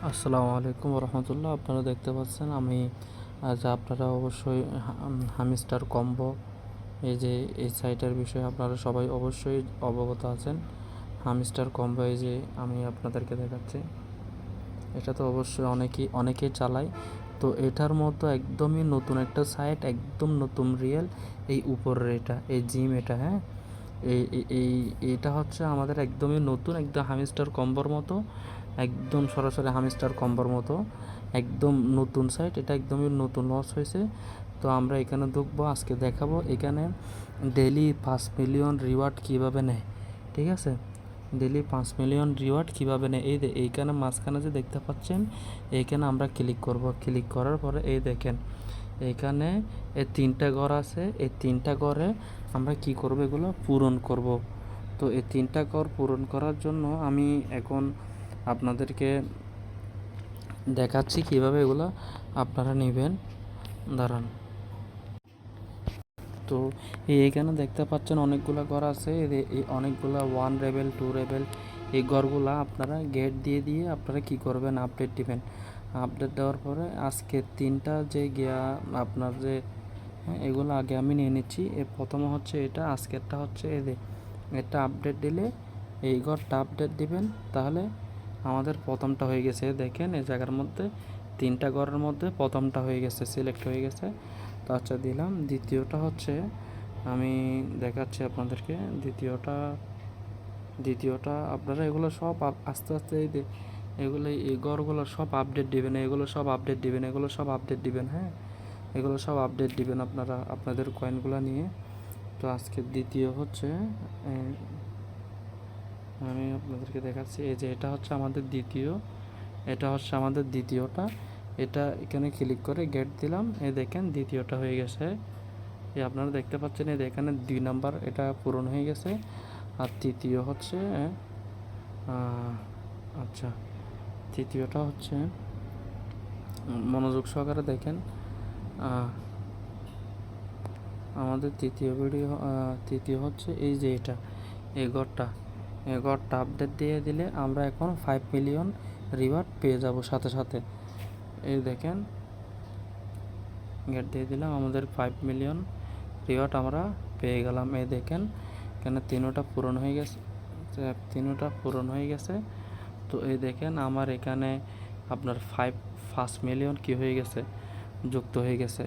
আসসালামু আলাইকুম রহমতুল্লাহ। আপনারা দেখতে পাচ্ছেন আমি আজ আপনারা অবশ্যই হামিস্টার কম্বো এই সাইটের বিষয়ে আপনারা সবাই অবশ্যই অবগত আছেন। হামিস্টার কম্বো এই যে আমি আপনাদেরকে দেখাচ্ছি, এটা তো অবশ্যই অনেকেই চালায়। তো এটার মতো একদমই নতুন একটা সাইট, একদম নতুন রিয়েল। এই উপরের এই জিম হ্যাঁ, এই এই এই- এইটা হচ্ছে আমাদের একদমই নতুন, একদম হামিস্টার কম্বোর মতো, একদম সরাসরি হামিস্টার কম্বোর মতো একদম নতুন সাইট। এটা একদমই নতুন লঞ্চ হয়েছে। তো আমরা এখানে ঢুকবো, আজকে দেখাবো এখানে ডেইলি 5 মিলিয়ন রিওয়ার্ড কীভাবে নেয়। ঠিক আছে, ডেইলি 5 মিলিয়ন রিওয়ার্ড কীভাবে নেয়। এইখানে মাঝখানে যে দেখতে পাচ্ছেন, এইখানে আমরা ক্লিক করব। ক্লিক করার পরে এই দেখেন এখানে এই 3টা ঘর আছে। এই 3টা ঘরে আমরা কি করব, এগুলো পূরণ করব। তো এই 3টা ঘর পূরণ করার জন্য আমি এখন আপনাদেরকে দেখাচ্ছি কিভাবে এগুলো আপনারা নেবেন। দাঁড়ান। তো এইখানে দেখতে পাচ্ছেন অনেকগুলো ঘর আছে। এই অনেকগুলো 1 লেভেল 2 লেভেল। এই ঘরগুলা আপনারা গেট দিয়ে দিয়ে আপনারা কি করবেন, আপডেট দিবেন। আপডেট দেওয়ার পরে আজকে 3টা যে গিয়া আপনার যে, হ্যাঁ, এগুলো আগে আমি নিয়ে নিচ্ছি। প্রথমে হচ্ছে এটা, আজকেরটা হচ্ছে এটা আপডেট দিলে এই ঘরটা আপডেট দিবেন, তাহলে আমাদের প্রথমটা হয়ে গেছে। দেখেন এই জায়গার মধ্যে 3টা ঘরের মধ্যে প্রথমটা হয়ে গেছে, সিলেক্ট হয়ে গেছে। তো আচ্ছা দিলাম। দ্বিতীয়টা হচ্ছে আমি দেখাচ্ছি আপনাদেরকে। দ্বিতীয়টা আপনারা এগুলো সব আস্তে আস্তে এগুলো এই ঘরগুলো সব আপডেট দিবেন, এগুলো সব আপডেট দিবেন, এগুলো সব আপডেট দিবেন। হ্যাঁ, এগুলো সব আপডেট দিবেন আপনারা আপনাদের কয়েনগুলো নিয়ে। তো আজকে দ্বিতীয় হচ্ছে আমি আপনাদেরকে দেখাচ্ছি। এই যে এটা হচ্ছে আমাদের দ্বিতীয়, এটা হচ্ছে আমাদের দ্বিতীয়টা। এটা এখানে ক্লিক করে গেট দিলাম, এই দেখেন দ্বিতীয়টা হয়ে গেছে। এই আপনারা দেখতে পাচ্ছেন, এই এখানে 2 নাম্বার এটা পূরণ হয়ে গেছে। আর তৃতীয় হচ্ছে আচ্ছা, তৃতীয়টা হচ্ছে মনোযোগ সহকারে দেখেন। আমাদের তৃতীয় হচ্ছে এই যে এটা, এই ঘরটা আপডেট দিয়ে দিলে আমরা এখন 5 মিলিয়ন রিওয়ার্ড পেয়ে যাব সাথে সাথে। এই দেখেন গেট দিয়ে দিলাম, আমাদের 5 মিলিয়ন রিওয়ার্ড আমরা পেয়ে গেলাম। এই দেখেন এখানে 3টা পূরণ হয়ে গেছে, 3টা পূরণ হয়ে গেছে। তো এই দেখেন আমার এখানে আপনার 5 মিলিয়ন কি হয়ে গেছে, যুক্ত হয়ে গেছে।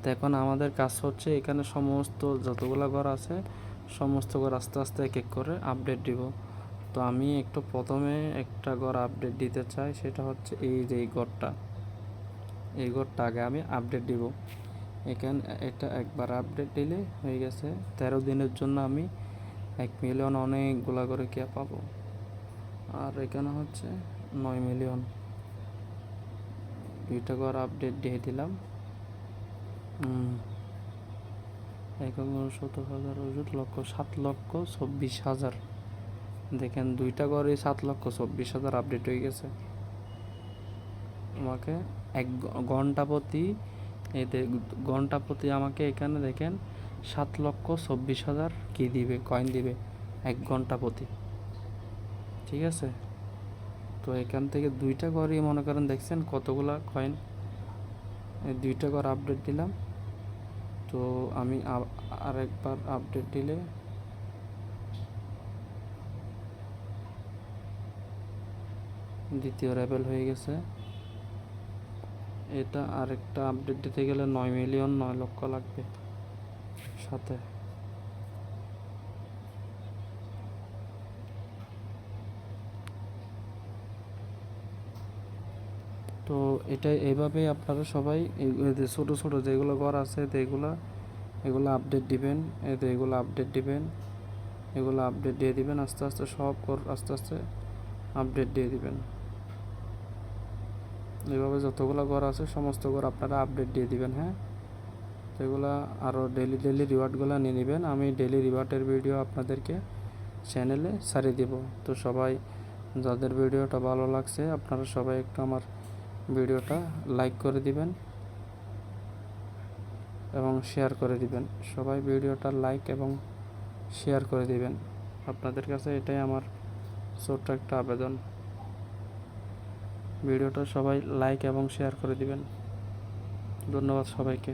তো এখন আমাদের কাজ হচ্ছে এখানে সমস্ত যতগুলো ঘর আছে সমস্ত ঘর আস্তে আস্তে এক এক করে আপডেট দিব। তো আমি একটু প্রথমে একটা ঘর আপডেট দিতে চাই, সেটা হচ্ছে এই যে এই ঘরটা আগে আমি আপডেট দিব। এখানে এটা একবার আপডেট দিলে হয়ে গেছে। 13 দিনের জন্য আমি 1 মিলিয়ন অনেকগুলা করে কে পাবো। আর এখানে হচ্ছে 9 মিলিয়ন, 2টা ঘর আপডেট দিয়ে দিলাম। 1,70,000 ওষুধ লক্ষ 7,24,000। দেখেন 2টা ঘরে 7,24,000 আপডেট হয়ে গেছে। আমাকে এক ঘন্টা প্রতি এতে ঘন্টা প্রতি আমাকে এখানে দেখেন 7,24,000 কি দিবে, কয়েন দিবে 1 ঘন্টা প্রতি। ঠিক আছে, তো এখান থেকে 2টা ঘরই মনে করেন দেখছেন কতগুলা কয়েন। এই 2টা ঘর আপডেট দিলাম। তো আমি আরেকবার আপডেট দিলে দ্বিতীয় লেভেল হয়ে গেছে। এটা আরেকটা আপডেট দিতে গেলে 9 মিলিয়ন 9 লক্ষ লাগবে সাথে। তো এটা এইভাবেই আপনারা সবাই ছোটো ছোটো যেগুলো ঘর আছে এগুলো আপডেট দিবেন। এগুলো আপডেট দিবেন, এগুলো আপডেট দিয়ে দিবেন আস্তে আস্তে, সব ঘর আস্তে আস্তে আপডেট দিয়ে দিবেন। এইভাবে যতগুলো ঘর আছে সমস্ত ঘর আপনারা আপডেট দিয়ে দিবেন। হ্যাঁ, তো এগুলো আরও ডেলি রিওয়ার্ডগুলো নিয়ে নেবেন। আমি ডেলি রিওয়ার্ডের ভিডিও আপনাদেরকে চ্যানেলে ছাড়িয়ে দেব। তো সবাই যাদের ভিডিওটা ভালো লাগছে আপনারা সবাই একটু আমার ভিডিওটা লাইক করে দিবেন এবং শেয়ার করে দিবেন। সবাই ভিডিওটা লাইক এবং শেয়ার করে দিবেন। আপনাদের কাছে এটাই আমার ছোট্ট একটা আবেদন। ভিডিওটা সবাই লাইক এবং শেয়ার করে দিবেন। ধন্যবাদ সবাইকে।